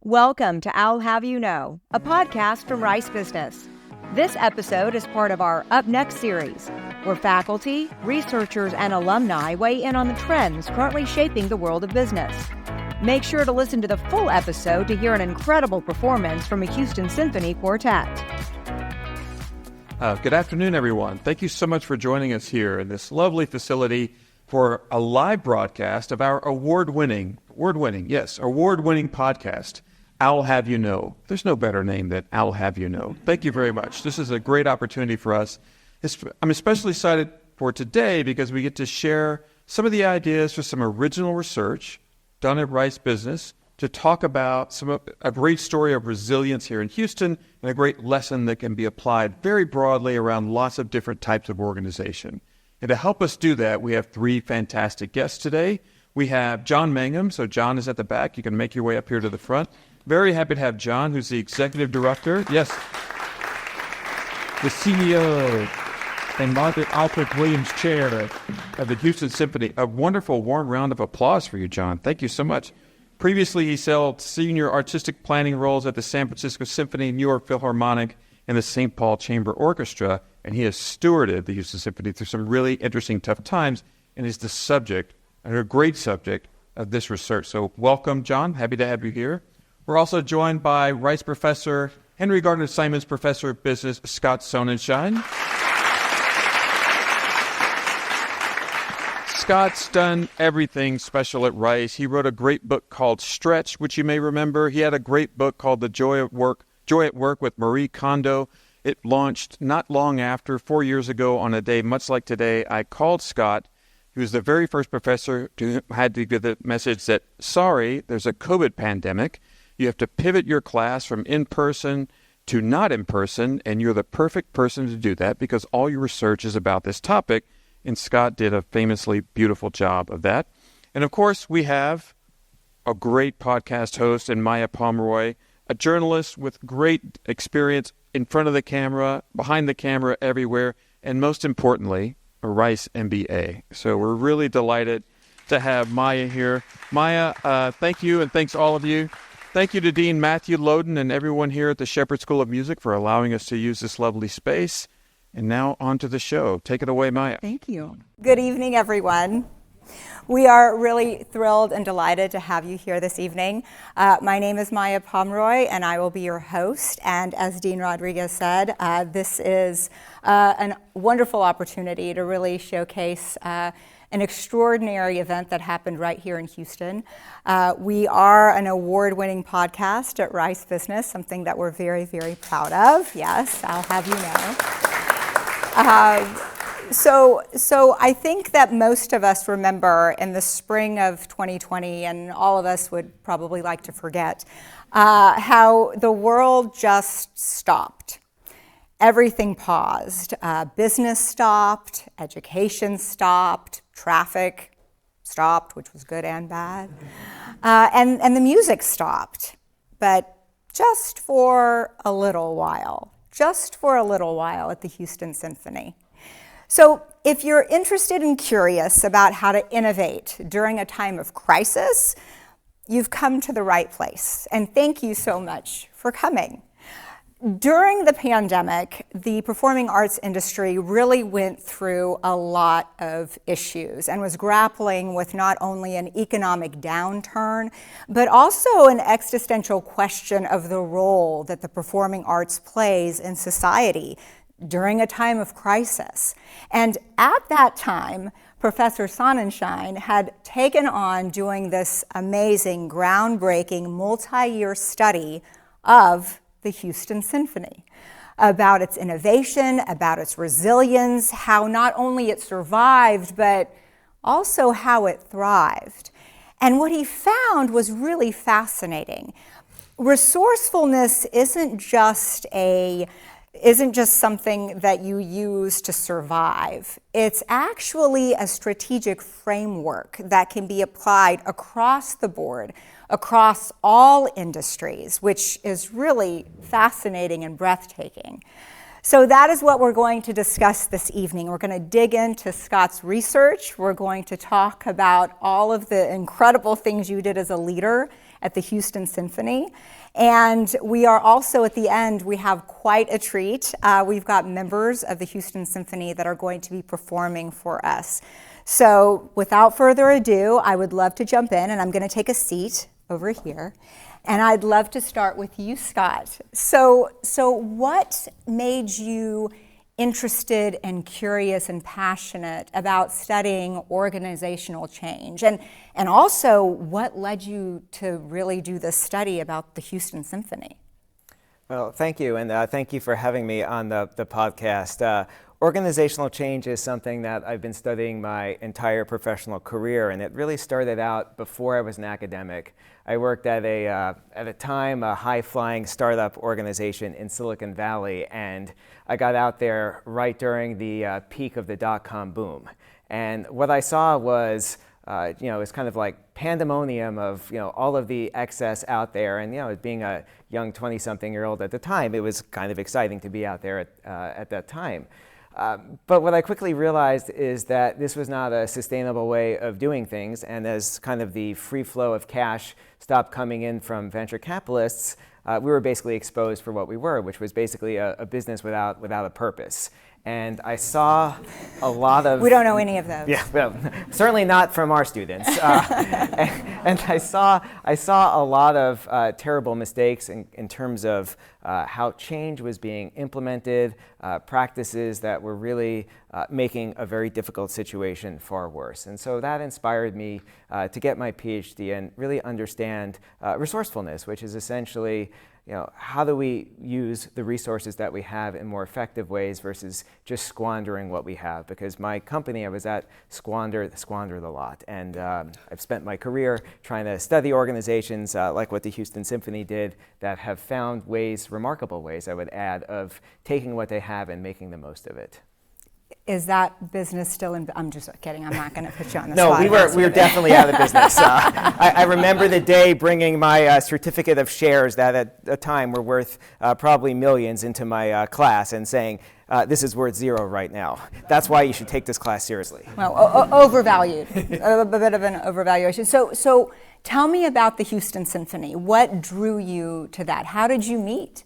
Welcome to I'll Have You Know, a podcast from Rice Business. This episode is part of our Up Next series, where faculty, researchers, and alumni weigh in on the trends currently shaping the world of business. Make sure to listen to the full episode to hear an incredible performance from a Houston Symphony Quartet. Good afternoon, everyone. Thank you so much for joining us here in this lovely facility for a live broadcast of our award-winning podcast, I'll Have You Know. There's no better name than I'll Have You Know. Thank you very much. This is a great opportunity for us. I'm especially excited for today because we get to share some of the ideas for some original research done at Rice Business to talk about a great story of resilience here in Houston and a great lesson that can be applied very broadly around lots of different types of organization. And to help us do that, we have three fantastic guests today. We have John Mangum. So John is at the back. You can make your way up here to the front. Very happy to have John, who's the executive director. Yes. The CEO and Margaret Alfred Williams Chair of the Houston Symphony. A wonderful, warm round of applause for you, John. Thank you so much. Previously, he held senior artistic planning roles at the San Francisco Symphony, New York Philharmonic, and the St. Paul Chamber Orchestra, and he has stewarded the Houston Symphony through some really interesting, tough times, and is the subject, and a great subject, of this research. So welcome, John. Happy to have you here. We're also joined by Rice Professor, Henry Gardiner Symonds Professor of Business, Scott Sonenshein. Scott's done everything special at Rice. He wrote a great book called Stretch, which you may remember. He had a great book called The Joy at Work with Marie Kondo. It launched not long after, 4 years ago, on a day much like today. I called Scott. He was the very first professor who had to give the message that, sorry, there's a COVID pandemic. You have to pivot your class from in-person to not in-person, and you're the perfect person to do that because all your research is about this topic. And Scott did a famously beautiful job of that. And of course, we have a great podcast host in Maya Pomeroy, a journalist with great experience in front of the camera, behind the camera, everywhere, and most importantly, a Rice MBA. So we're really delighted to have Maya here. Maya, thank you, and thanks all of you. Thank you to Dean Matthew Loden and everyone here at the Shepherd School of Music for allowing us to use this lovely space. And now on to the show. Take it away, Maya. Thank you. Good evening, everyone. We are really thrilled and delighted to have you here this evening. My name is Maya Pomeroy, and I will be your host. And as Dean Rodriguez said, this is a wonderful opportunity to really showcase an extraordinary event that happened right here in Houston. We are an award-winning podcast at Rice Business, something that we're very, very proud of. Yes, I'll have you know. So I think that most of us remember in the spring of 2020, and all of us would probably like to forget, how the world just stopped. Everything paused. Business stopped, education stopped, traffic stopped, which was good and bad, and the music stopped, but just for a little while at the Houston Symphony. So if you're interested and curious about how to innovate during a time of crisis, you've come to the right place, and thank you so much for coming. During the pandemic, the performing arts industry really went through a lot of issues and was grappling with not only an economic downturn, but also an existential question of the role that the performing arts plays in society during a time of crisis. And at that time, Professor Sonenshein had taken on doing this amazing, groundbreaking, multi-year study of the Houston Symphony, about its innovation, about its resilience, how not only it survived, but also how it thrived. And what he found was really fascinating. Resourcefulness isn't just something that you use to survive. It's actually a strategic framework that can be applied across the board, across all industries, which is really fascinating and breathtaking. So that is what we're going to discuss this evening. We're going to dig into Scott's research. We're going to talk about all of the incredible things you did as a leader at the Houston Symphony. And we are also at the end, we have quite a treat. We've got members of the Houston Symphony that are going to be performing for us. So without further ado, I would love to jump in, and I'm going to take a seat over here. And I'd love to start with you, Scott. So what made you interested and curious and passionate about studying organizational change? And also, what led you to really do this study about the Houston Symphony? Well, thank you, and thank you for having me on the podcast. Organizational change is something that I've been studying my entire professional career, and it really started out before I was an academic. I worked at a time, a high-flying startup organization in Silicon Valley, and I got out there right during the peak of the dot-com boom. And what I saw was, it's kind of like pandemonium of, all of the excess out there. And, being a young 20-something-year-old at the time, it was kind of exciting to be out there at that time. But what I quickly realized is that this was not a sustainable way of doing things, and as kind of the free flow of cash stopped coming in from venture capitalists, we were basically exposed for what we were, which was basically a business without a purpose. And I saw a lot of... We don't know any of those. Yeah, well, certainly not from our students. And I saw a lot of terrible mistakes in terms of how change was being implemented, practices that were really making a very difficult situation far worse. And so that inspired me to get my PhD and really understand resourcefulness, which is essentially how do we use the resources that we have in more effective ways versus just squandering what we have? Because my company I was at squandered a lot. And I've spent my career trying to study organizations like what the Houston Symphony did that have found remarkable ways, I would add, of taking what they have and making the most of it. Is that business still in? I'm just kidding. I'm not going to put you on the no, spot. No, we were definitely out of business. I remember the day bringing my certificate of shares that at the time were worth probably millions into my class and saying, this is worth zero right now. That's why you should take this class seriously. Well, overvalued, a bit of an overvaluation. So tell me about the Houston Symphony. What drew you to that? How did you meet?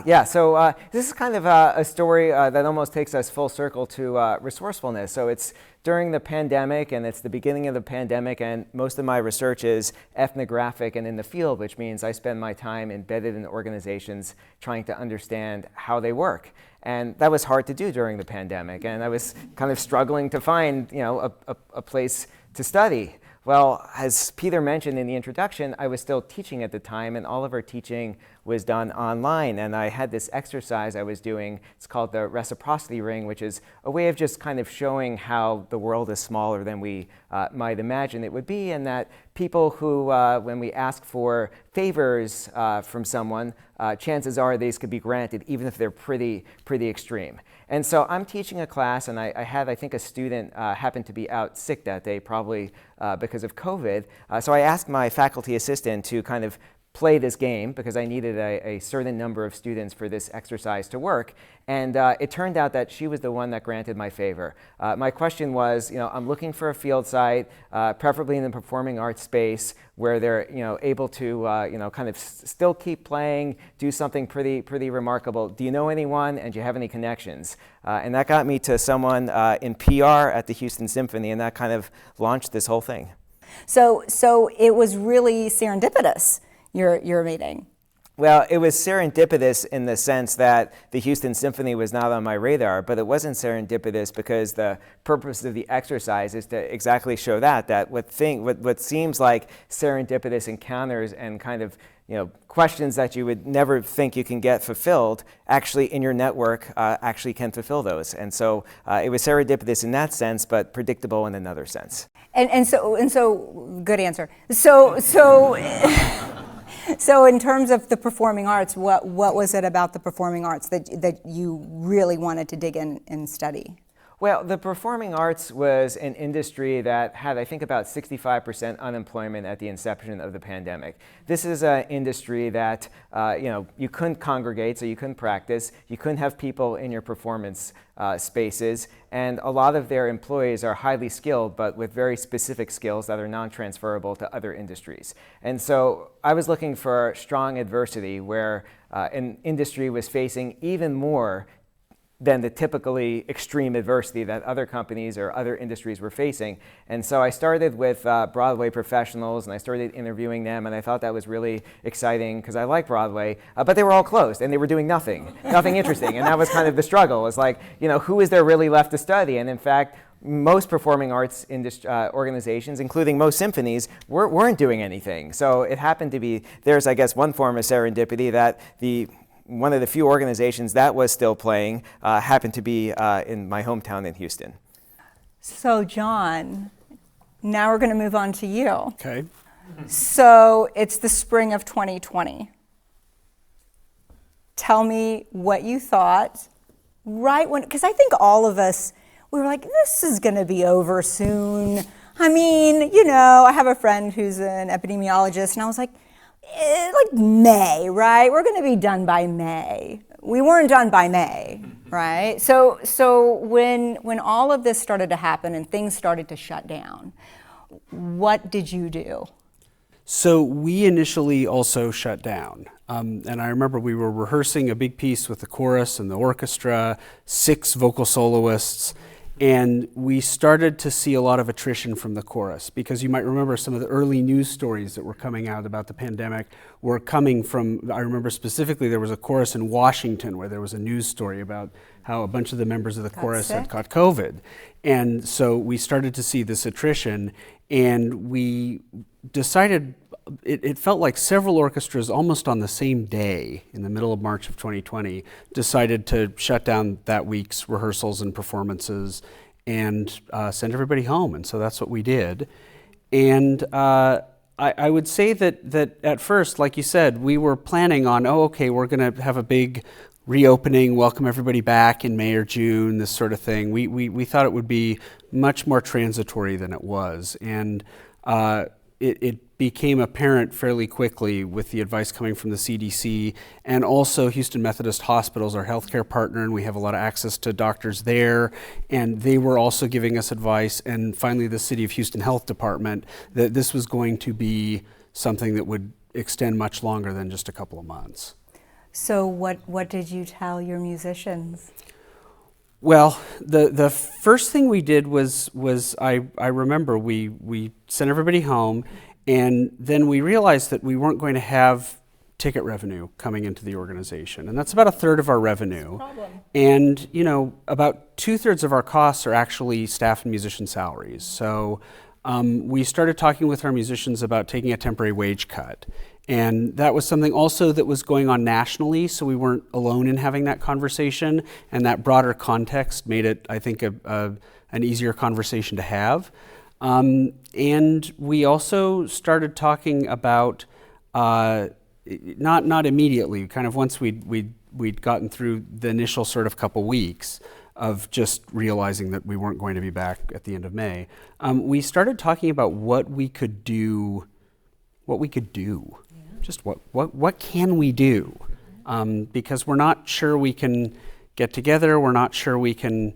Yeah, so this is kind of a story that almost takes us full circle to resourcefulness. So it's during the pandemic, and it's the beginning of the pandemic, and most of my research is ethnographic and in the field, which means I spend my time embedded in organizations trying to understand how they work. And that was hard to do during the pandemic, and I was kind of struggling to find, a place to study. Well, as Peter mentioned in the introduction, I was still teaching at the time, and all of our teaching was done online. And I had this exercise I was doing. It's called the reciprocity ring, which is a way of just kind of showing how the world is smaller than we might imagine it would be, and that people who, when we ask for favors from someone, chances are these could be granted, even if they're pretty extreme. And so I'm teaching a class, and I had, I think, a student happened to be out sick that day, probably because of COVID. So I asked my faculty assistant to kind of play this game because I needed a certain number of students for this exercise to work. And it turned out that she was the one that granted my favor. My question was, I'm looking for a field site, preferably in the performing arts space, where they're able to kind of still keep playing, do something pretty remarkable. Do you know anyone, and do you have any connections? And that got me to someone in PR at the Houston Symphony, and that kind of launched this whole thing. So it was really serendipitous, your meeting. Well, it was serendipitous in the sense that the Houston Symphony was not on my radar, but it wasn't serendipitous because the purpose of the exercise is to exactly show that what seems like serendipitous encounters and kind of questions that you would never think you can get fulfilled, actually in your network actually can fulfill those. And so it was serendipitous in that sense, but predictable in another sense. And so good answer. So in terms of the performing arts, what was it about the performing arts that you really wanted to dig in and study? Well, the performing arts was an industry that had, I think, about 65% unemployment at the inception of the pandemic. This is an industry that, you couldn't congregate, so you couldn't practice. You couldn't have people in your performance spaces. And a lot of their employees are highly skilled, but with very specific skills that are non-transferable to other industries. And so I was looking for strong adversity where an industry was facing even more than the typically extreme adversity that other companies or other industries were facing. And so I started with Broadway professionals, and I started interviewing them, and I thought that was really exciting because I like Broadway, but they were all closed, and they were doing nothing interesting. And that was kind of the struggle. It's like, who is there really left to study? And in fact, most performing arts organizations, including most symphonies, weren't doing anything. So it happened to be, there's, I guess, one form of serendipity that one of the few organizations that was still playing happened to be in my hometown in Houston. So, John, now we're going to move on to you. Okay. So, it's the spring of 2020. Tell me what you thought right when, because I think all of us, we were like, this is going to be over soon. I mean, I have a friend who's an epidemiologist, and I was like May, right? We're going to be done by May. We weren't done by May, right? So when all of this started to happen and things started to shut down, what did you do? So we initially also shut down. And I remember we were rehearsing a big piece with the chorus and the orchestra, 6 vocal soloists, and we started to see a lot of attrition from the chorus, because you might remember some of the early news stories that were coming out about the pandemic were coming from, I remember specifically there was a chorus in Washington where there was a news story about how a bunch of the members of the chorus had caught COVID. And so we started to see this attrition, and we decided, it felt like several orchestras almost on the same day in the middle of March of 2020 decided to shut down that week's rehearsals and performances and send everybody home. And so that's what we did. And I would say that at first, like you said, we were planning on, we're going to have a big reopening, welcome everybody back in May or June, this sort of thing. We thought it would be much more transitory than it was. And it became apparent fairly quickly with the advice coming from the CDC, and also Houston Methodist Hospital is our healthcare partner, and we have a lot of access to doctors there, and they were also giving us advice, and finally the City of Houston Health Department, that this was going to be something that would extend much longer than just a couple of months. So what did you tell your musicians? Well, the first thing we did was I remember we sent everybody home, and then we realized that we weren't going to have ticket revenue coming into the organization, and that's about 1/3 of our revenue. And about 2/3 of our costs are actually staff and musician salaries. So we started talking with our musicians about taking a temporary wage cut. And that was something also that was going on nationally, so we weren't alone in having that conversation, and that broader context made it, I think, an easier conversation to have. And we also started talking about, not immediately, kind of once we'd gotten through the initial sort of couple weeks of just realizing that we weren't going to be back at the end of May, we started talking about what we could do. Just what can we do? Because we're not sure we can get together. We're not sure we can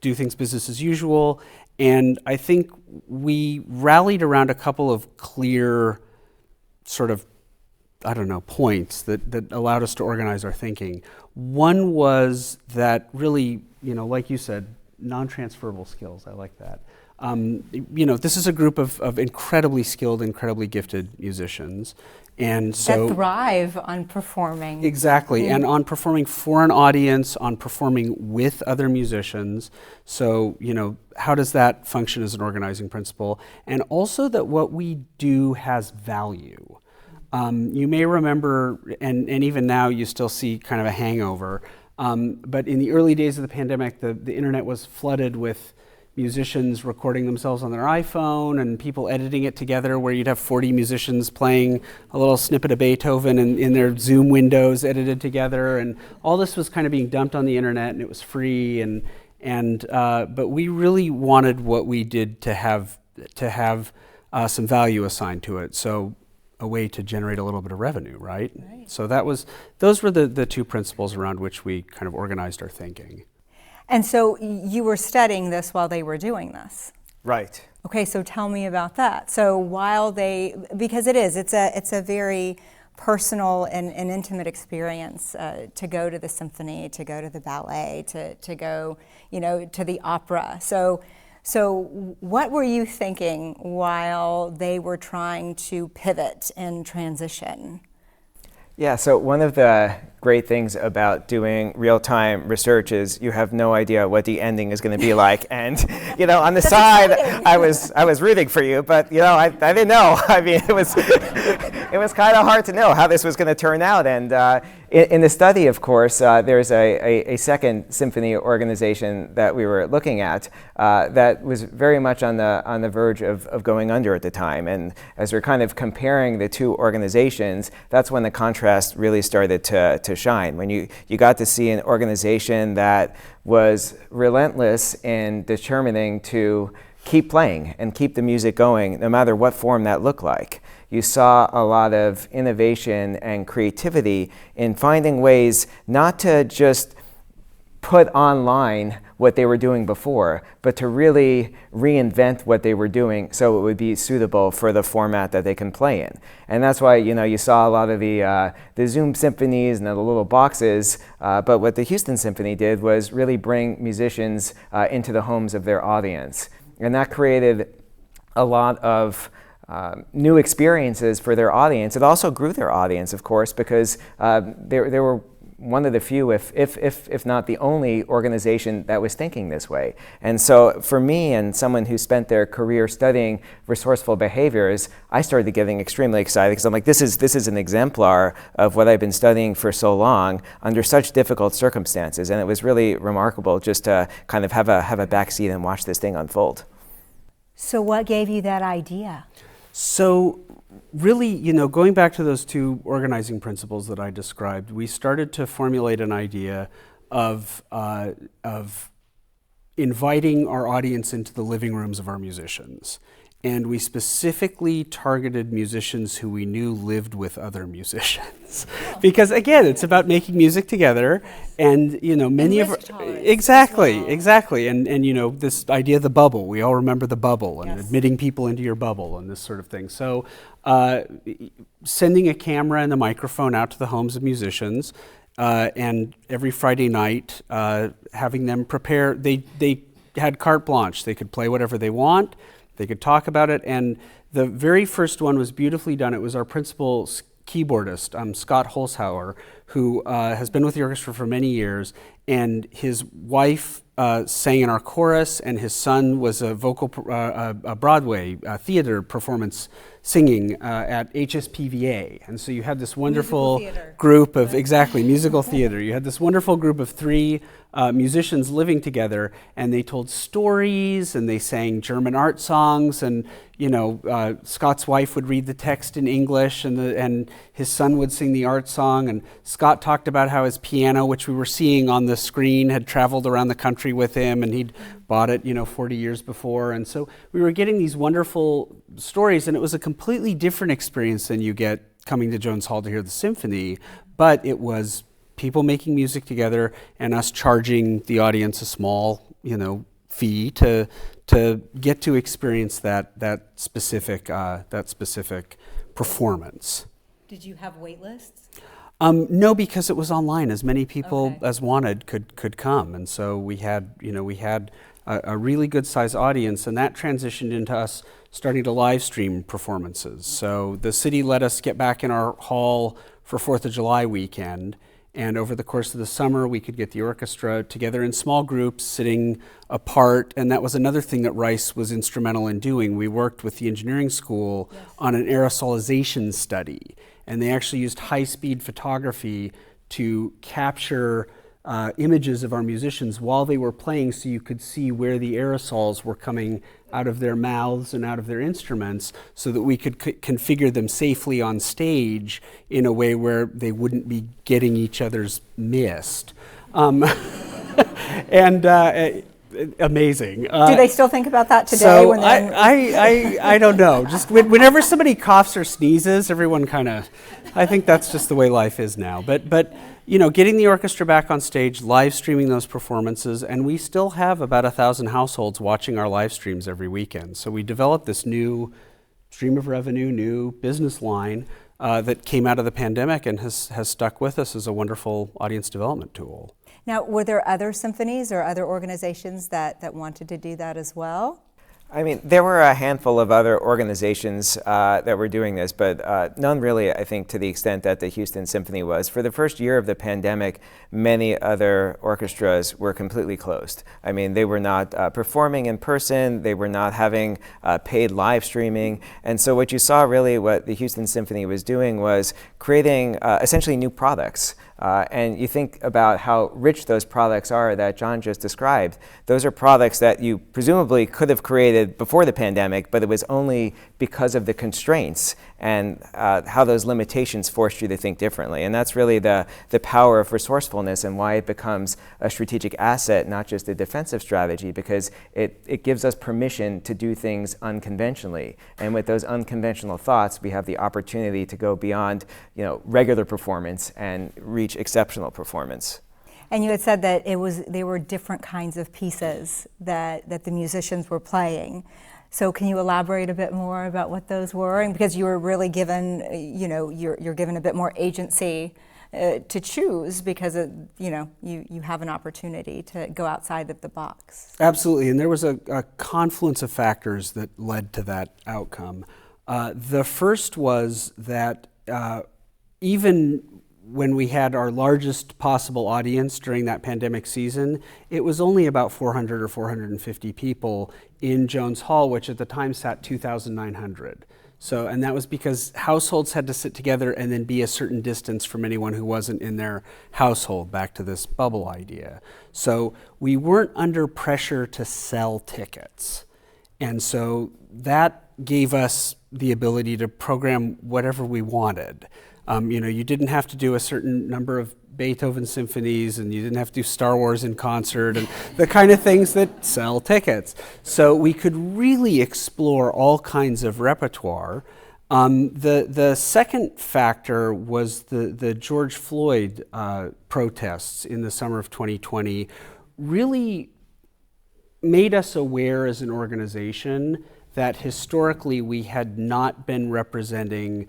do things business as usual. And I think we rallied around a couple of clear sort of, points that allowed us to organize our thinking. One was that really, like you said, non-transferable skills. I like that. This is a group of incredibly skilled, incredibly gifted musicians, and so that thrive on performing. Exactly, and on performing for an audience, on performing with other musicians. So, how does that function as an organizing principle? And also that what we do has value. You may remember, and even now you still see kind of a hangover, but in the early days of the pandemic, the internet was flooded with musicians recording themselves on their iPhone and people editing it together, where you'd have 40 musicians playing a little snippet of Beethoven in their Zoom windows edited together, and all this was kind of being dumped on the internet, and it was free, but we really wanted what we did to have some value assigned to it, so a way to generate a little bit of revenue, right? So those were the two principles around which we kind of organized our thinking. And so you were studying this while they were doing this? Right. Okay, so tell me about that. So because it's a very personal and intimate experience to go to the symphony, to go to the ballet, to go, to the opera. So what were you thinking while they were trying to pivot and transition? Yeah, so one of the great things about doing real-time research is you have no idea what the ending is going to be like. And, on the side, I was rooting for you, but, I didn't know. I mean, it was kind of hard to know how this was going to turn out. And in the study, of course, there's a second symphony organization that we were looking at that was very much on the verge of going under at the time. And as we're kind of comparing the two organizations, that's when the contrast really started to shine. When you got to see an organization that was relentless in determining to keep playing and keep the music going, no matter what form that looked like. You saw a lot of innovation and creativity in finding ways not to just put online what they were doing before, but to really reinvent what they were doing so it would be suitable for the format that they can play in. And that's why you saw a lot of the Zoom symphonies and the little boxes, but what the Houston Symphony did was really bring musicians into the homes of their audience. And that created a lot of new experiences for their audience. It also grew their audience, of course, because they were one of the few, if not the only organization that was thinking this way. And so for me and someone who spent their career studying resourceful behaviors, I started getting extremely excited because I'm like, this is an exemplar of what I've been studying for so long under such difficult circumstances. And it was really remarkable just to kind of have a backseat and watch this thing unfold. So what gave you that idea? So really, going back to those two organizing principles that I described, we started to formulate an idea of inviting our audience into the living rooms of our musicians. And we specifically targeted musicians who we knew lived with other musicians. Because again, it's about making music together, and many of exactly. And this idea of the bubble, we all remember the bubble, and admitting people into your bubble and this sort of thing. So sending a camera and a microphone out to the homes of musicians, and every Friday night having them prepare, they had carte blanche. They could play whatever they want. They could talk about it, and the very first one was beautifully done. It was our principal keyboardist, Scott Sonenshein, who has been with the orchestra for many years, and his wife sang in our chorus, and his son was a Broadway theater performance singing at HSPVA. And so you had this wonderful group of, musical theater. You had this wonderful group of three musicians living together, and they told stories, and they sang German art songs, and Scott's wife would read the text in English, and his son would sing the art song, and Scott talked about how his piano, which we were seeing on the screen, had traveled around the country with him, and he'd bought it 40 years before. And so we were getting these wonderful stories, and it was a completely different experience than you get coming to Jones Hall to hear the symphony, but it was people making music together and us charging the audience a small fee to get to experience that specific performance. Did you have wait lists? No, because it was online. As many people as wanted could come, and so we had a really good size audience, and that transitioned into us starting to live stream performances. So the city let us get back in our hall for 4th of July weekend. And over the course of the summer, we could get the orchestra together in small groups, sitting apart. And that was another thing that Rice was instrumental in doing. We worked with the engineering school on an aerosolization study. And they actually used high-speed photography to capture images of our musicians while they were playing, so you could see where the aerosols were coming out of their mouths and out of their instruments, so that we could configure them safely on stage in a way where they wouldn't be getting each other's mist. And amazing. Do they still think about that today? So I don't know. Just whenever somebody coughs or sneezes, everyone I think that's just the way life is now. But getting the orchestra back on stage, live streaming those performances, and we still have about 1,000 households watching our live streams every weekend. So we developed this new stream of revenue, new business line that came out of the pandemic and has stuck with us as a wonderful audience development tool. Now, were there other symphonies or other organizations that wanted to do that as well? I mean, there were a handful of other organizations that were doing this, but none really, I think, to the extent that the Houston Symphony was. For the first year of the pandemic, many other orchestras were completely closed. I mean, they were not performing in person, they were not having paid live streaming, and so what you saw really, what the Houston Symphony was doing was creating essentially new products. And you think about how rich those products are that John just described. Those are products that you presumably could have created before the pandemic, but it was only because of the constraints and how those limitations forced you to think differently. And that's really the power of resourcefulness and why it becomes a strategic asset, not just a defensive strategy, because it gives us permission to do things unconventionally. And with those unconventional thoughts, we have the opportunity to go beyond regular performance and reach exceptional performance. And you had said that they were different kinds of pieces that the musicians were playing. So can you elaborate a bit more about what those were? And because you were really given, you're given a bit more agency to choose because you have an opportunity to go outside of the box. Absolutely, and there was a confluence of factors that led to that outcome. The first was that even when we had our largest possible audience during that pandemic season, it was only about 400 or 450 people in Jones Hall, which at the time sat 2,900. So, and that was because households had to sit together and then be a certain distance from anyone who wasn't in their household, back to this bubble idea. So we weren't under pressure to sell tickets. And so that gave us the ability to program whatever we wanted. You didn't have to do a certain number of Beethoven symphonies, and you didn't have to do Star Wars in concert, and the kind of things that sell tickets. So we could really explore all kinds of repertoire. The second factor was the George Floyd protests in the summer of 2020 really made us aware as an organization that historically we had not been representing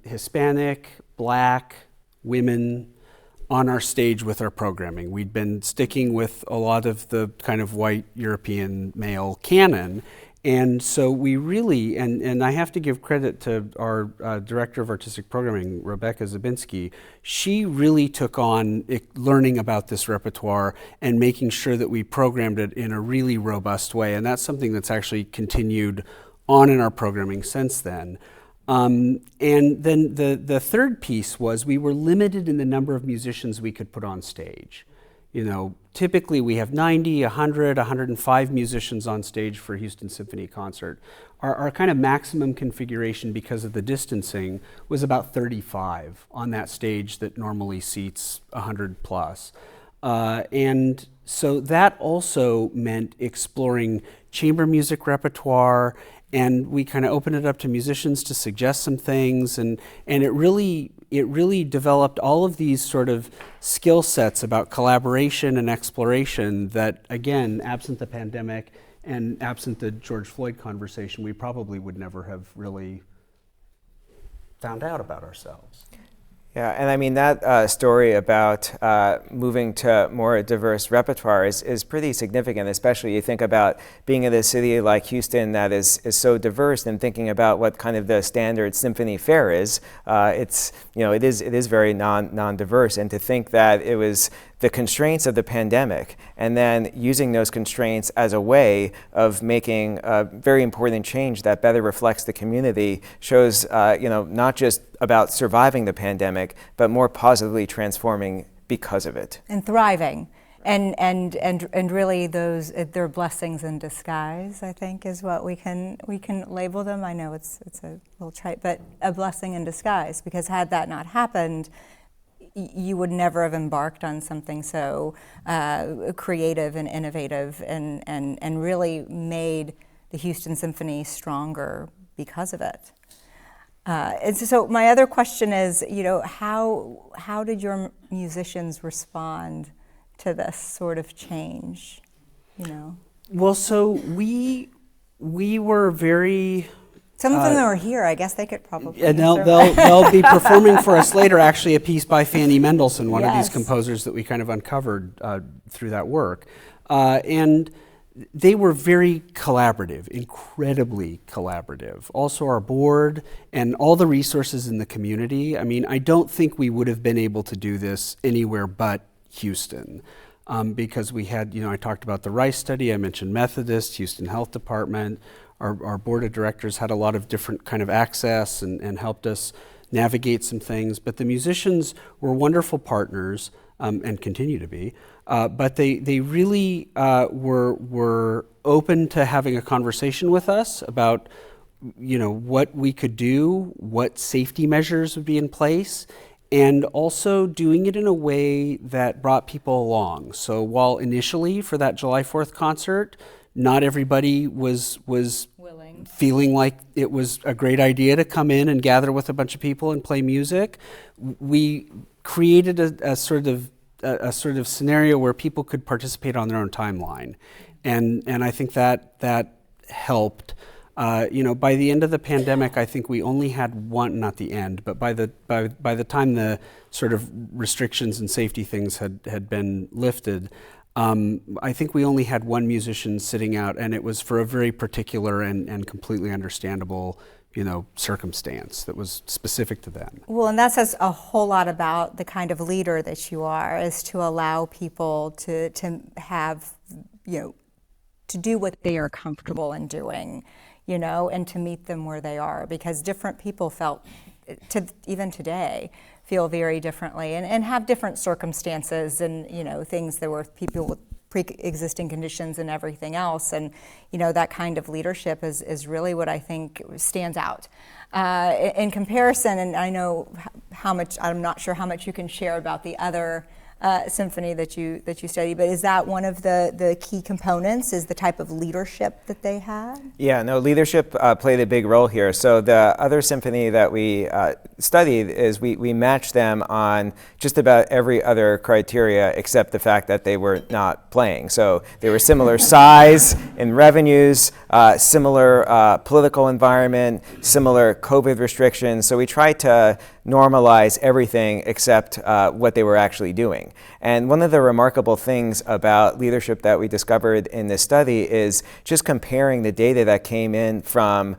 Hispanic, Black, women on our stage with our programming. We'd been sticking with a lot of the kind of white European male canon. And so we really, and I have to give credit to our Director of Artistic Programming, Rebecca Zabinski. She really took on learning about this repertoire and making sure that we programmed it in a really robust way. And that's something that's actually continued on in our programming since then. And then the third piece was we were limited in the number of musicians we could put on stage. Typically we have 90, 100, 105 musicians on stage for a Houston Symphony concert. Our kind of maximum configuration, because of the distancing, was about 35 on that stage that normally seats 100 plus. And so that also meant exploring chamber music repertoire, and we kind of opened it up to musicians to suggest some things, and it really developed all of these sort of skill sets about collaboration and exploration that, again, absent the pandemic and absent the George Floyd conversation, we probably would never have really found out about ourselves. Yeah, and I mean that story about moving to more diverse repertoire is pretty significant, especially you think about being in a city like Houston that is so diverse, and thinking about what kind of the standard symphony fare is. It is very non-diverse, and to think that it was the constraints of the pandemic and then using those constraints as a way of making a very important change that better reflects the community shows not just about surviving the pandemic, but more positively transforming because of it. And thriving. And really those, they're blessings in disguise, I think, is what we can label them. I know it's a little trite, but a blessing in disguise, because had that not happened, you would never have embarked on something so creative and innovative and really made the Houston Symphony stronger because of it. And so my other question is, how did your musicians respond to this sort of change, Well, so we were very. Some of them are here. I guess they could probably. And they'll be performing for us later. Actually, a piece by Fanny Mendelssohn, one of these composers that we kind of uncovered through that work, and they were very collaborative, incredibly collaborative. Also, our board and all the resources in the community. I mean, I don't think we would have been able to do this anywhere but Houston, because we had, I talked about the Rice study, I mentioned Methodist, Houston Health Department, our board of directors had a lot of different kind of access and helped us navigate some things, but the musicians were wonderful partners and continue to be, but they really were open to having a conversation with us about what we could do, what safety measures would be in place, and also doing it in a way that brought people along. So while initially for that July 4th concert, not everybody was willing, feeling like it was a great idea to come in and gather with a bunch of people and play music, we created a sort of scenario where people could participate on their own timeline, and I think that helped. By the end of the pandemic, I think we only had one, not the end, but by the time the sort of restrictions and safety things had been lifted, I think we only had one musician sitting out, and it was for a very particular and completely understandable, circumstance that was specific to them. Well, and that says a whole lot about the kind of leader that you are, is to allow people to have, to do what they are comfortable in doing. And to meet them where they are, because different people even today, feel very differently and have different circumstances and, things. There were people with pre-existing conditions and everything else. And, that kind of leadership is really what I think stands out. In comparison, and I know I'm not sure how much you can share about the other symphony that you study, but is that one of the key components, is the type of leadership that they had? Yeah, no, leadership played a big role here. So the other symphony that we studied is we matched them on just about every other criteria except the fact that they were not playing. So they were similar size in revenues, similar political environment, similar COVID restrictions. So we tried to normalize everything except what they were actually doing. And one of the remarkable things about leadership that we discovered in this study is just comparing the data that came in from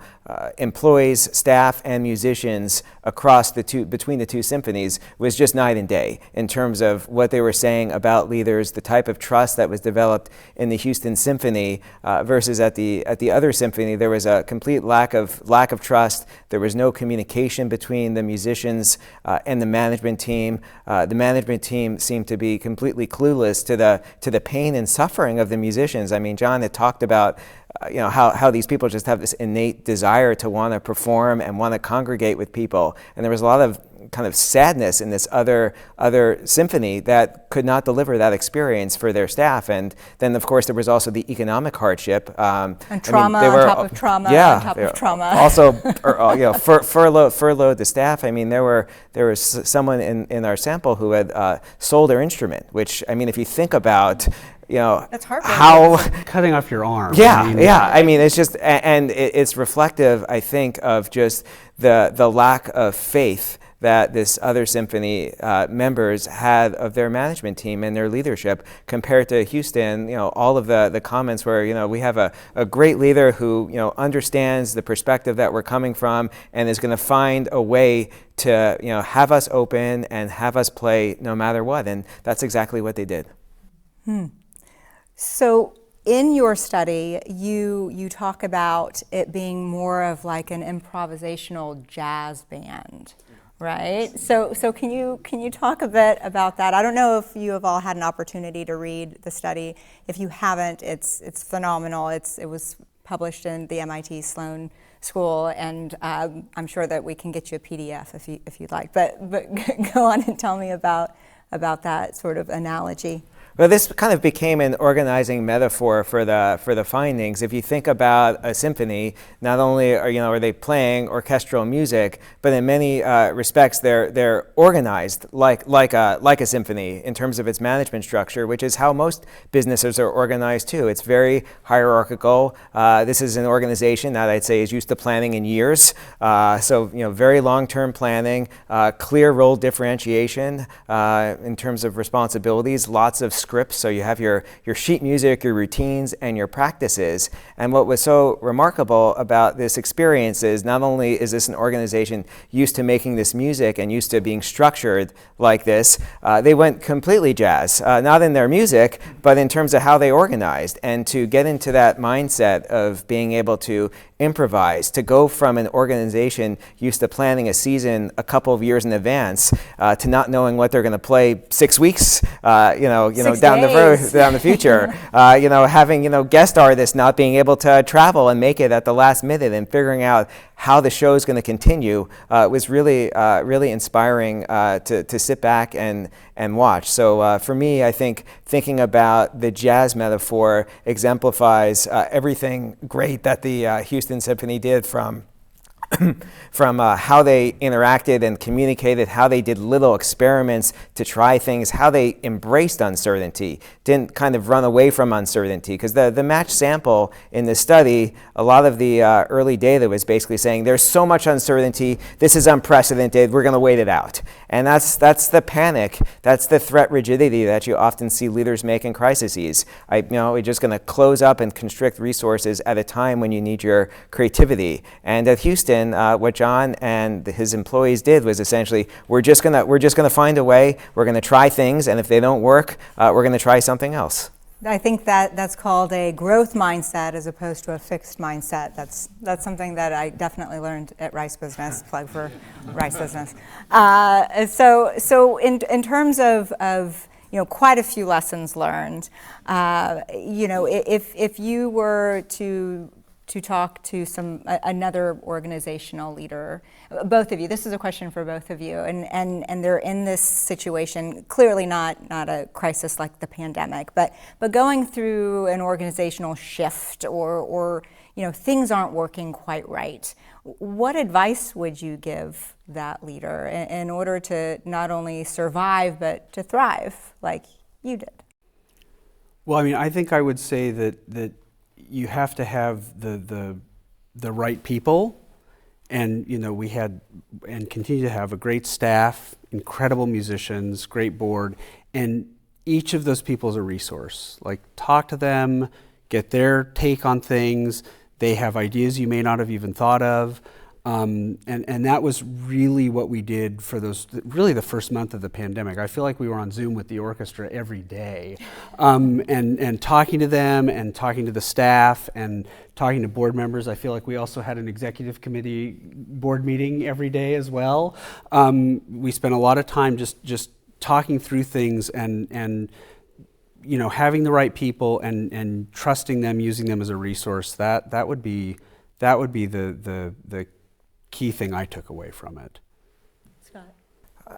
employees, staff, and musicians across between the two symphonies was just night and day in terms of what they were saying about leaders, the type of trust that was developed in the Houston Symphony versus at the other symphony. There was a complete lack of trust. There was no communication between the musicians and the management team. The management team seemed to be completely clueless to the pain and suffering of the musicians. I mean, John had talked about how these people just have this innate desire to want to perform and want to congregate with people. And there was a lot of kind of sadness in this other symphony that could not deliver that experience for their staff. And then, of course, there was also the economic hardship. And trauma on top of trauma on top of trauma. Also, furloughed the staff. I mean, there was someone in our sample who had sold their instrument, which, I mean, if you think about that's how cutting off your arm. I mean, it's just, and it's reflective, I think, of just the lack of faith that this other symphony members had of their management team and their leadership compared to Houston. All of the comments were, we have a great leader who, understands the perspective that we're coming from and is going to find a way to, have us open and have us play no matter what. And that's exactly what they did. So in your study, you talk about it being more of like an improvisational jazz band, right? So can you talk a bit about that? I don't know if you have all had an opportunity to read the study. If you haven't, it's phenomenal. It was published in the MIT Sloan School, and I'm sure that we can get you a PDF if you'd like. But go on and tell me about that sort of analogy. Well, this kind of became an organizing metaphor for the findings. If you think about a symphony, not only are they playing orchestral music, but in many respects they're organized like a symphony in terms of its management structure, which is how most businesses are organized too. It's very hierarchical. This is an organization that I'd say is used to planning in years. So very long-term planning, clear role differentiation in terms of responsibilities, lots of scripts, so you have your sheet music, your routines, and your practices. And what was so remarkable about this experience is not only is this an organization used to making this music and used to being structured like this, they went completely jazz, not in their music, but in terms of how they organized. And to get into that mindset of being able to improvise, to go from an organization used to planning a season a couple of years in advance to not knowing what they're going to play 6 weeks, down the future, having guest artists not being able to travel and make it at the last minute, and figuring out how the show is going to continue was really inspiring to sit back and watch. So for me, I think thinking about the jazz metaphor exemplifies everything great that the Houston Symphony did from how they interacted and communicated, how they did little experiments to try things, how they embraced uncertainty, didn't kind of run away from uncertainty. Because the match sample in the study, a lot of the early data was basically saying there's so much uncertainty, this is unprecedented, we're going to wait it out. And that's the panic, that's the threat rigidity that you often see leaders make in crises. We're just going to close up and constrict resources at a time when you need your creativity. And at Houston, what John and his employees did was essentially, we're just gonna find a way. We're gonna try things, and if they don't work, we're gonna try something else. I think that's called a growth mindset as opposed to a fixed mindset. That's something that I definitely learned at Rice Business. Plug for Rice Business. So in terms of quite a few lessons learned. If you were to talk to another organizational leader, both of you, this is a question for both of you, and they're in this situation, clearly not a crisis like the pandemic, but going through an organizational shift or things aren't working quite right. What advice would you give that leader in order to not only survive but to thrive like you did? Well, I think I would say that you have to have the right people, and we had and continue to have a great staff, incredible musicians, great board, and each of those people is a resource. Like, talk to them, get their take on things. They have ideas you may not have even thought of. And that was really what we did for the first month of the pandemic. I feel like we were on Zoom with the orchestra every day, and talking to them and talking to the staff and talking to board members. I feel like we also had an executive committee board meeting every day as well. We spent a lot of time just talking through things and having the right people and trusting them, using them as a resource. That would be the key thing I took away from it. Scott?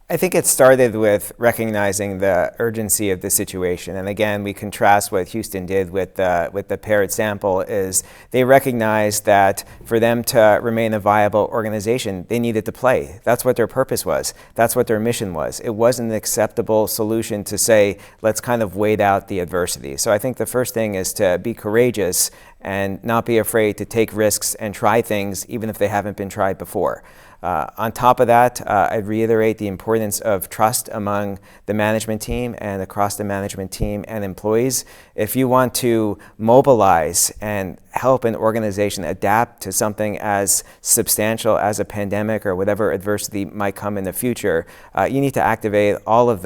I think it started with recognizing the urgency of the situation. And again, we contrast what Houston did with the paired sample is they recognized that for them to remain a viable organization, they needed to play. That's what their purpose was. That's what their mission was. It wasn't an acceptable solution to say, let's kind of wait out the adversity. So I think the first thing is to be courageous and not be afraid to take risks and try things even if they haven't been tried before. On top of that, I'd reiterate the importance of trust among the management team and across the management team and employees. If you want to mobilize and help an organization adapt to something as substantial as a pandemic or whatever adversity might come in the future, you need to activate all of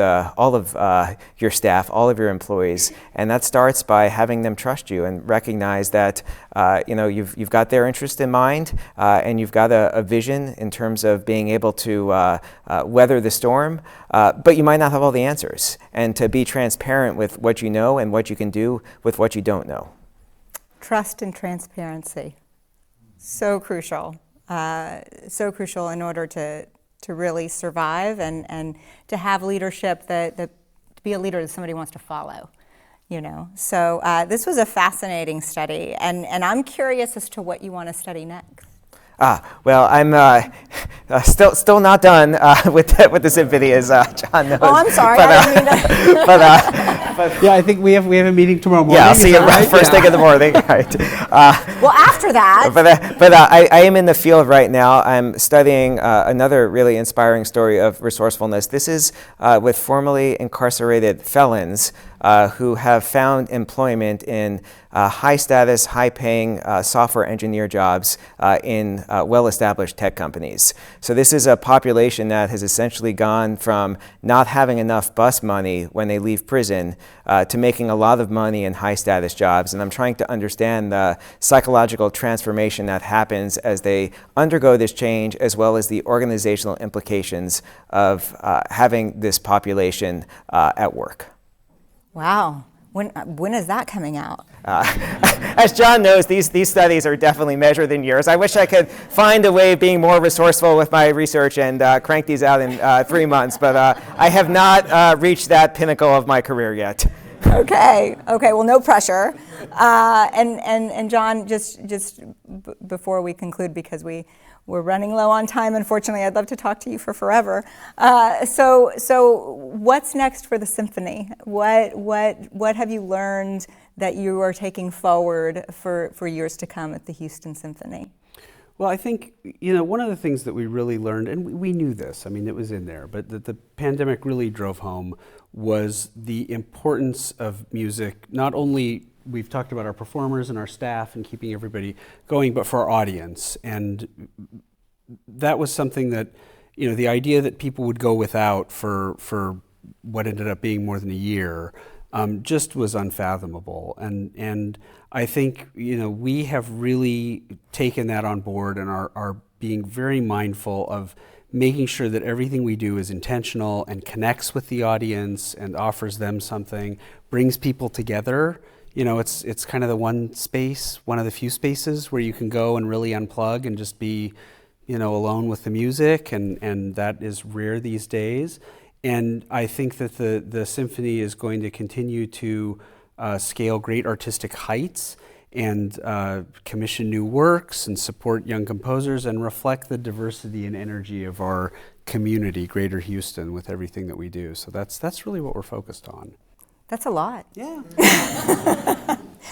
your staff, all of your employees, and that starts by having them trust you and recognize that you've got their interest in mind, and you've got a vision in terms of being able to weather the storm, but you might not have all the answers, and to be transparent with what you know and what you can do with what you don't know. Trust and transparency, so crucial in order to really survive and to have leadership that to be a leader that somebody wants to follow. So this was a fascinating study, and I'm curious as to what you want to study next. Well, I'm still not done with the symphony, as John knows. Oh, I'm sorry. But, I didn't mean to. Yeah, I think we have a meeting tomorrow morning. Yeah, I'll see you first thing in the morning. Right. Well, after that. But I am in the field right now. I'm studying another really inspiring story of resourcefulness. This is with formerly incarcerated felons who have found employment in high-status, high-paying software engineer jobs in well-established tech companies. So this is a population that has essentially gone from not having enough bus money when they leave prison to making a lot of money in high-status jobs. And I'm trying to understand the psychological transformation that happens as they undergo this change, as well as the organizational implications of having this population at work. Wow. When is that coming out? As John knows, these studies are definitely measured in years. I wish I could find a way of being more resourceful with my research and crank these out in 3 months, but I have not reached that pinnacle of my career yet. Okay. Well, no pressure. And John, just before we conclude, because we're running low on time, unfortunately, I'd love to talk to you for forever. So what's next for the symphony? What have you learned that you are taking forward for years to come at the Houston Symphony? Well, I think, one of the things that we really learned, and we knew this, it was in there, but that the pandemic really drove home was the importance of music. Not only we've talked about our performers and our staff and keeping everybody going, but for our audience. And that was something that, the idea that people would go without for what ended up being more than a year just was unfathomable. And I think, we have really taken that on board and are being very mindful of making sure that everything we do is intentional and connects with the audience and offers them something, brings people together. It's kind of the one of the few spaces where you can go and really unplug and just be, alone with the music, and that is rare these days. And I think that the symphony is going to continue to scale great artistic heights and commission new works and support young composers and reflect the diversity and energy of our community, Greater Houston, with everything that we do. So that's really what we're focused on. That's a lot. Yeah.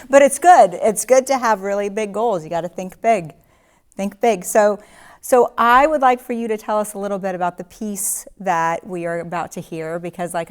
But it's good. It's good to have really big goals. You got to think big. Think big. So I would like for you to tell us a little bit about the piece that we are about to hear, because like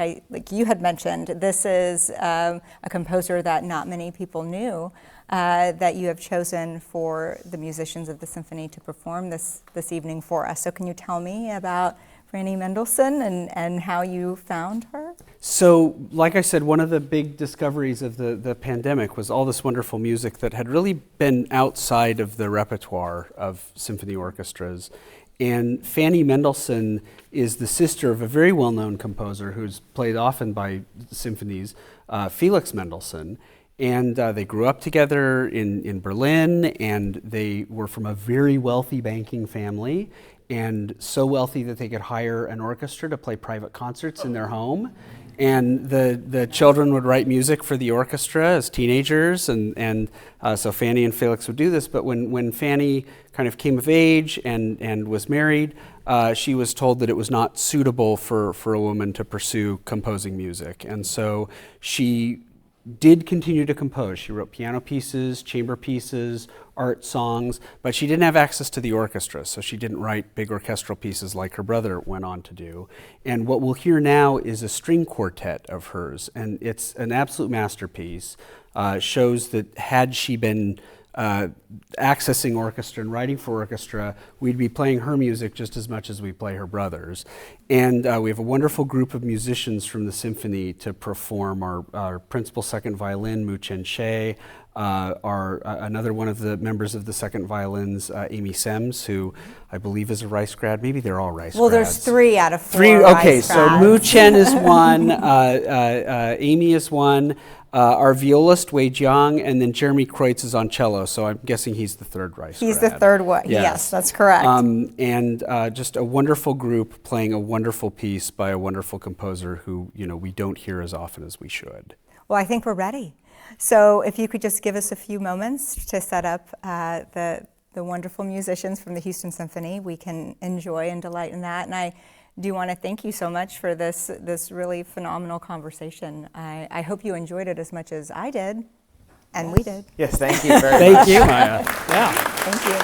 you had mentioned, this is a composer that not many people knew, that you have chosen for the musicians of the symphony to perform this evening for us. So can you tell me about Fanny Mendelssohn and how you found her? So, like I said, one of the big discoveries of the pandemic was all this wonderful music that had really been outside of the repertoire of symphony orchestras. And Fanny Mendelssohn is the sister of a very well-known composer who's played often by symphonies, Felix Mendelssohn. And they grew up together in Berlin, and they were from a very wealthy banking family, and so wealthy that they could hire an orchestra to play private concerts in their home. And the children would write music for the orchestra as teenagers, and so Fanny and Felix would do this. But when Fanny kind of came of age and was married, she was told that it was not suitable for a woman to pursue composing music. And so she did continue to compose. She wrote piano pieces, chamber pieces, art songs, but she didn't have access to the orchestra, so she didn't write big orchestral pieces like her brother went on to do. And what we'll hear now is a string quartet of hers, and it's an absolute masterpiece. Shows that had she been accessing orchestra and writing for orchestra, we'd be playing her music just as much as we play her brother's. And we have a wonderful group of musicians from the symphony to perform. Our principal second violin, Mu Chen Shea, another one of the members of the second violins, Amy Sems, who I believe is a Rice grad. Maybe they're all Rice grads. Well, there's 3 out of 4 Three, okay, Rice so grads. Mu Chen is one, Amy is one, our violist, Wei Jiang, and then Jeremy Kreutz is on cello, so I'm guessing he's the third Rice He's grad. the third one. Yes, that's correct. And just a wonderful group playing a wonderful piece by a wonderful composer who, we don't hear as often as we should. Well, I think we're ready. So if you could just give us a few moments to set up the wonderful musicians from the Houston Symphony, we can enjoy and delight in that. And I do want to thank you so much for this really phenomenal conversation. I hope you enjoyed it as much as I did, and we did. Yes, thank you very much. Thank you, Maya. Yeah. Thank you.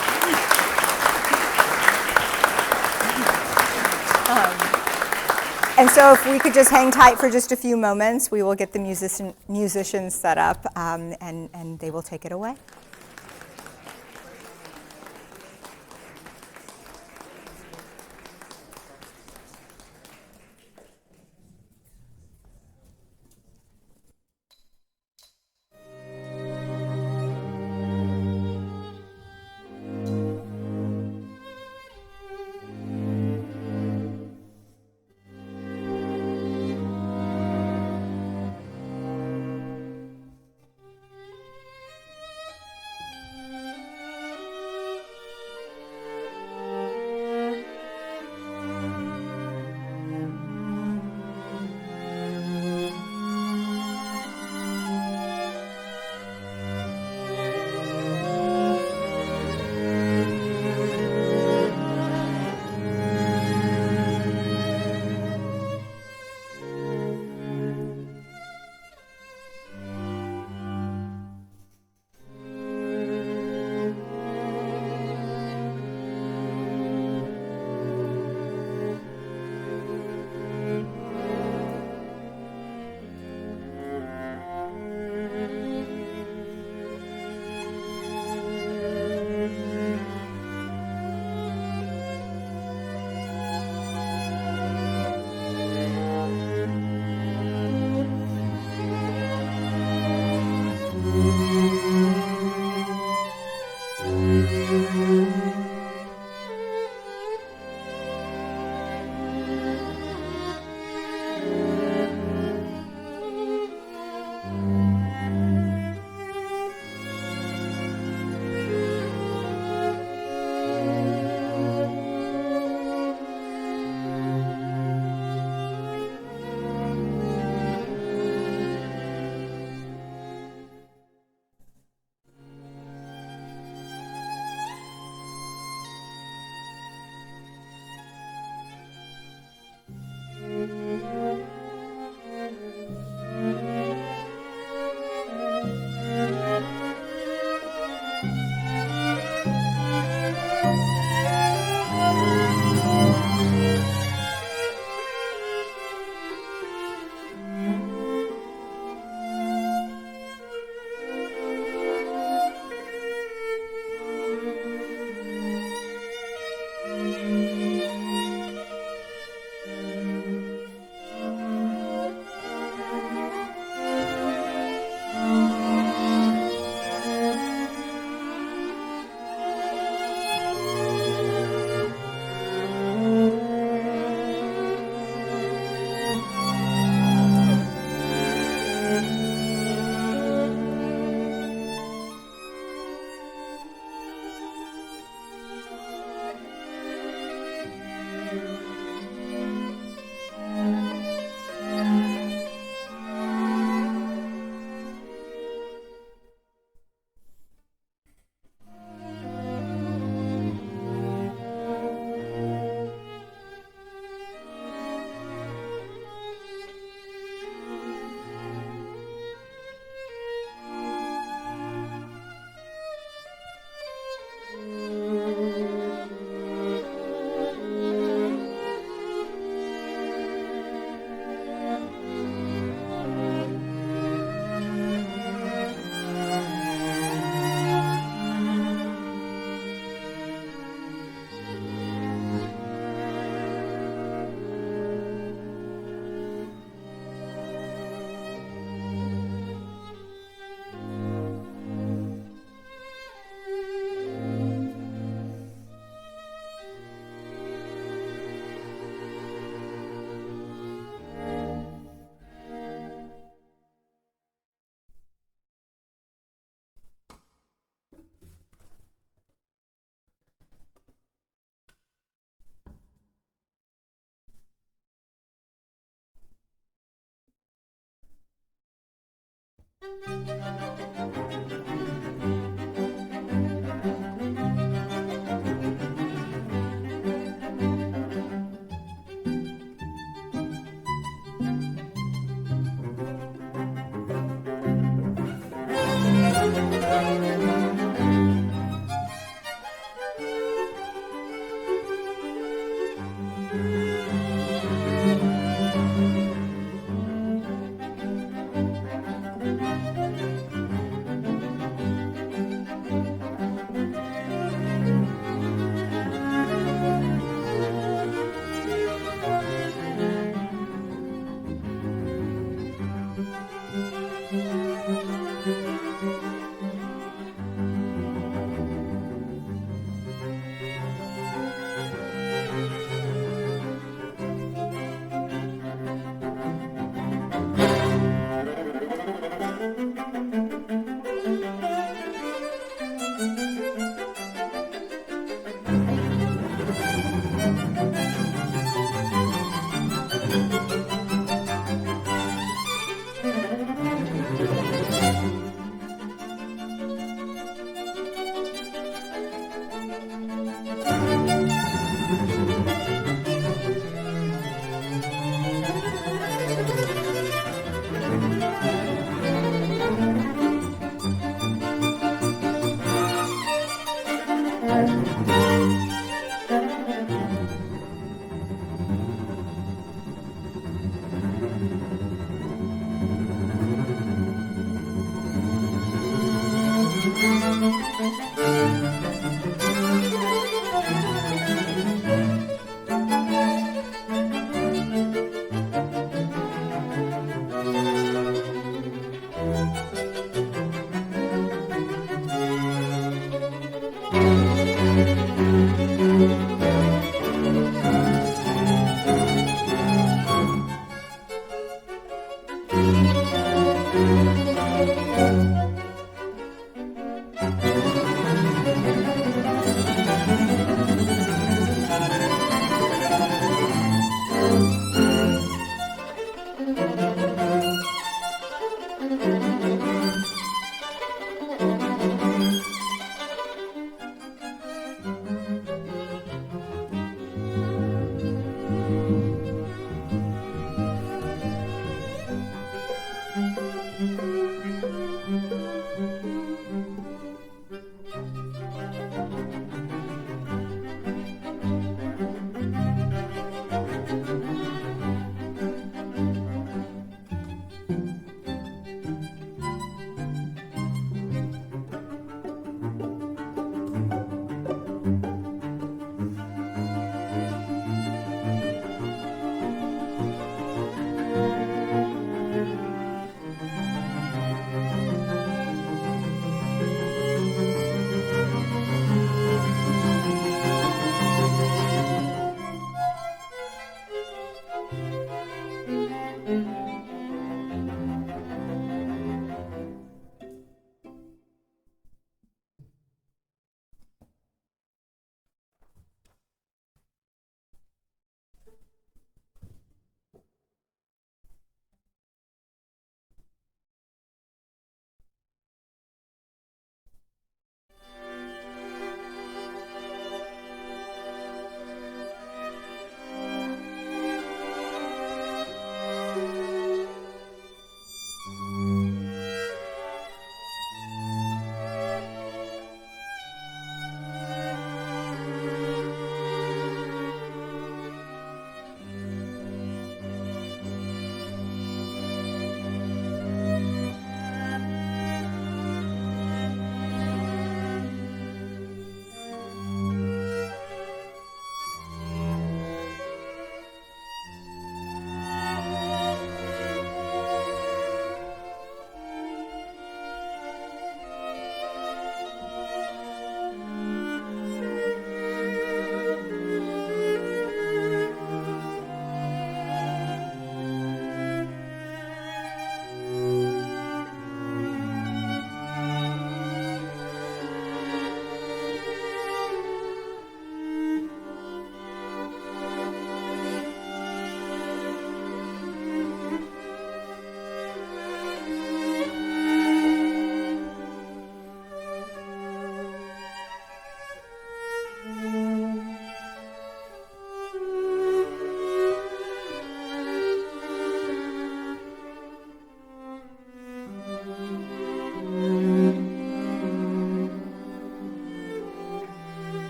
And so if we could just hang tight for just a few moments, we will get the musicians set up, and they will take it away.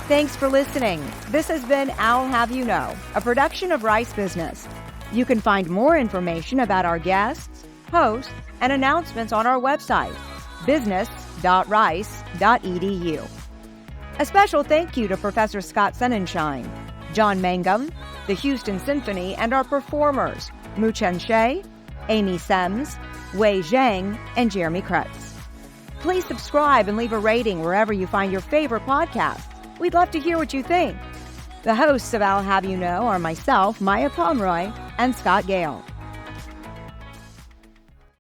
Thanks for listening. This has been I'll Have You Know, a production of Rice Business. You can find more information about our guests, hosts, and announcements on our website, business.rice.edu. A special thank you to Professor Scott Sonenshein, John Mangum, the Houston Symphony, and our performers, Mu-Chen Shea, Amy Sems, Wei Zhang, and Jeremy Kretz. Please subscribe and leave a rating wherever you find your favorite podcast. We'd love to hear what you think. The hosts of I'll Have You Know are myself, Maya Pomeroy, and Scott Gale.